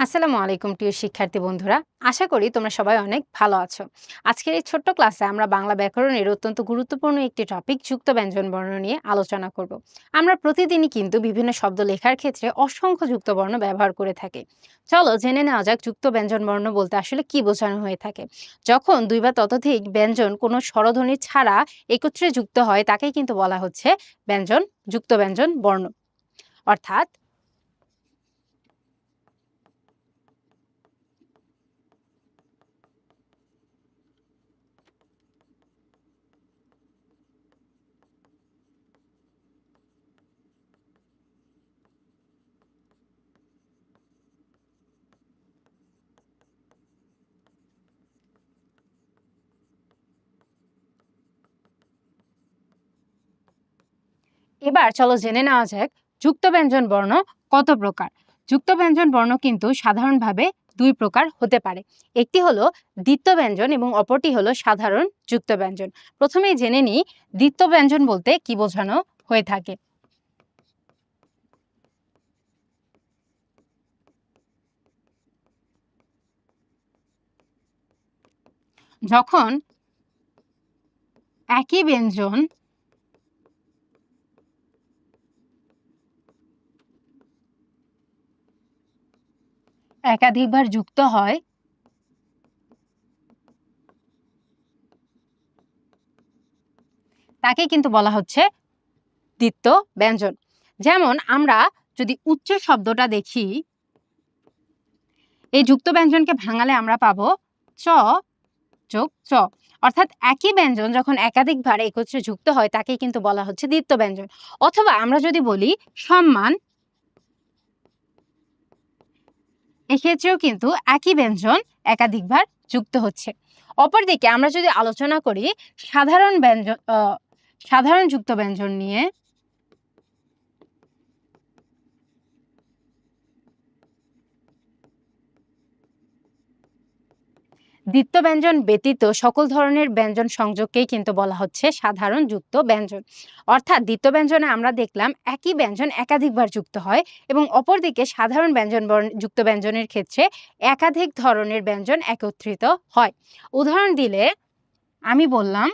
আসসালামু আলাইকুম প্রিয় শিক্ষার্থী বন্ধুরা। আশা করি তোমরা সবাই অনেক ভালো আছো। আজকের এই ছোট্ট ক্লাসে আমরা বাংলা ব্যাকরণের অত্যন্ত গুরুত্বপূর্ণ একটি টপিক যুক্ত ব্যঞ্জন বর্ণ নিয়ে আলোচনা করব। আমরা প্রতিদিনই কিন্তু বিভিন্ন শব্দ লেখার ক্ষেত্রে অসংখ্য যুক্ত বর্ণ ব্যবহার করে থাকি। চলো জেনে নেওয়া যাক যুক্ত ব্যঞ্জন বর্ণ বলতে আসলে কি বোঝানো হয়ে থাকে। যখন দুই বা ততোধিক ব্যঞ্জন কোনো স্বরধ্বনি ছাড়া একত্রে যুক্ত হয় তাকেই কিন্তু বলা হচ্ছে ব্যঞ্জন যুক্ত ব্যঞ্জন বর্ণ। অর্থাৎ এবার চলো জেনে নেওয়া যাক যুক্ত ব্যঞ্জন বর্ণ কত প্রকার। যুক্ত ব্যঞ্জন বর্ণ কিন্তু সাধারণভাবে দুই প্রকার হতে পারে। একটি হলো দ্বিত্ব ব্যঞ্জন এবং অপরটি হলো সাধারণ যুক্ত ব্যঞ্জন। প্রথমেই জেনে নিই দ্বিত্ব ব্যঞ্জন বলতে কি বোঝানো হয়ে থাকে। যখন একই ব্যঞ্জন একাধিকবার যুক্ত হয় তাকে কিন্তু বলা হচ্ছে দ্বিত্ব ব্যঞ্জন। যেমন আমরা যদি উচ্চ শব্দটা দেখি, এই যুক্ত ব্যঞ্জনকে ভাঙালে আমরা পাবো চ যোগ চ। অর্থাৎ একই ব্যঞ্জন যখন একাধিকবার একত্রে যুক্ত হয় তাকে কিন্তু বলা হচ্ছে দ্বিত্ব ব্যঞ্জন। অথবা আমরা যদি বলি সম্মান, এক্ষেত্রেও কিন্তু একই ব্যঞ্জন একাধিকবার যুক্ত হচ্ছে। অপরদিকে আমরা যদি আলোচনা করি সাধারণ যুক্ত ব্যঞ্জন নিয়ে, দ্বিত্ব ব্যঞ্জন ব্যতীত সকল ধরনের ব্যঞ্জন সংযোগকেই কিন্তু বলা হচ্ছে সাধারণ যুক্ত ব্যঞ্জন। অর্থাৎ দ্বিত্ব ব্যঞ্জনে আমরা দেখলাম একই ব্যঞ্জন একাধিকবার যুক্ত হয় এবং অপরদিকে সাধারণ যুক্ত ব্যঞ্জনের ক্ষেত্রে একাধিক ধরনের ব্যঞ্জন একত্রিত হয়। উদাহরণ দিলে আমি বললাম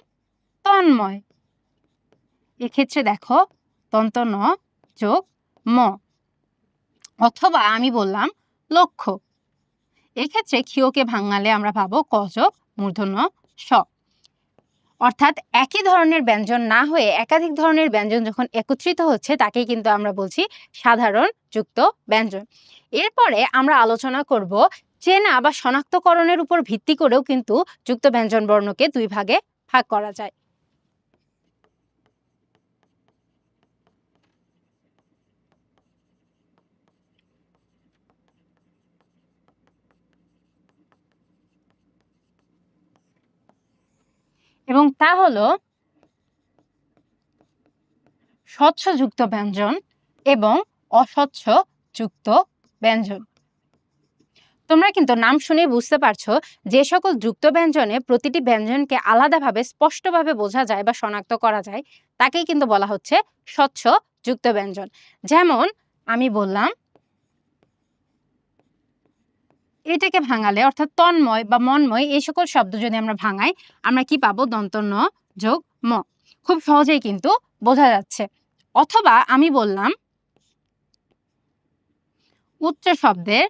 তন্ময়, এক্ষেত্রে দেখো তন্ত ন যোগ ম। অথবা আমি বললাম লক্ষ্য, এক্ষেত্রে ক্ষিয়কে ভাঙালে আমরা পাবো ক যোগ মূর্ধন্য স। অর্থাৎ একই ধরনের ব্যঞ্জন না হয়ে একাধিক ধরনের ব্যঞ্জন যখন একত্রিত হচ্ছে তাকেই কিন্তু আমরা বলছি সাধারণ যুক্ত ব্যঞ্জন। এরপরে আমরা আলোচনা করব চেনা বা শনাক্তকরণের উপর ভিত্তি করেও কিন্তু যুক্ত ব্যঞ্জন বর্ণকে দুই ভাগে ভাগ করা যায়। এবং তা হলো স্বচ্ছ যুক্ত ব্যঞ্জন এবং অস্বচ্ছ যুক্ত ব্যঞ্জন। তোমরা কিন্তু নাম শুনে বুঝতে পারছো যে সকল যুক্ত ব্যঞ্জনে প্রতিটি ব্যঞ্জনকে আলাদাভাবে স্পষ্টভাবে বোঝা যায় বা শনাক্ত করা যায় তাকেই কিন্তু বলা হচ্ছে স্বচ্ছ যুক্ত ব্যঞ্জন। যেমন আমি বললাম এটাকে ভাঙালে অর্থাৎ তন্ময় বা মন্ময় এই সকল শব্দ যদি আমরা ভাঙাই আমরা কি পাবো দন্ত ন যোগ ম। খুব সহজেই কিন্তু বোঝা যাচ্ছে। অথবা আমি বললাম উচ্চ শব্দের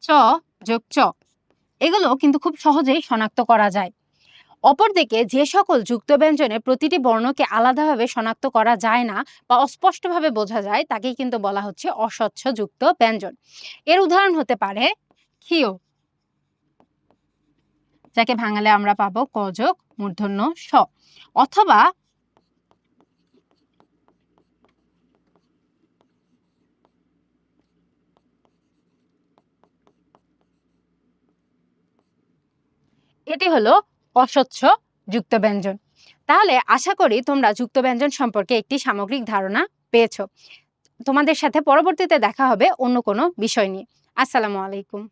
চ যোগ চ, এগুলো কিন্তু খুব সহজেই শনাক্ত করা যায়। অপরদিকে যে সকল যুক্ত ব্যঞ্জনে প্রতিটি বর্ণকে আলাদাভাবে শনাক্ত করা যায় না বা অস্পষ্টভাবে বোঝা যায় তাকেই কিন্তু বলা হচ্ছে অস্বচ্ছ যুক্ত ব্যঞ্জন। এর উদাহরণ হতে পারে ক্ষিয়, যাকে ভাঙালে আমরা পাবো ক যোগ মূর্ধন্য স। অথবা এটি হলো অস্বচ্ছ যুক্ত ব্যঞ্জন। তাহলে আশা করি তোমরা যুক্ত ব্যঞ্জন সম্পর্কে একটি সামগ্রিক ধারণা পেয়েছো। তোমাদের সাথে পরবর্তীতে দেখা হবে অন্য কোনো বিষয় নিয়ে। আসসালামু আলাইকুম।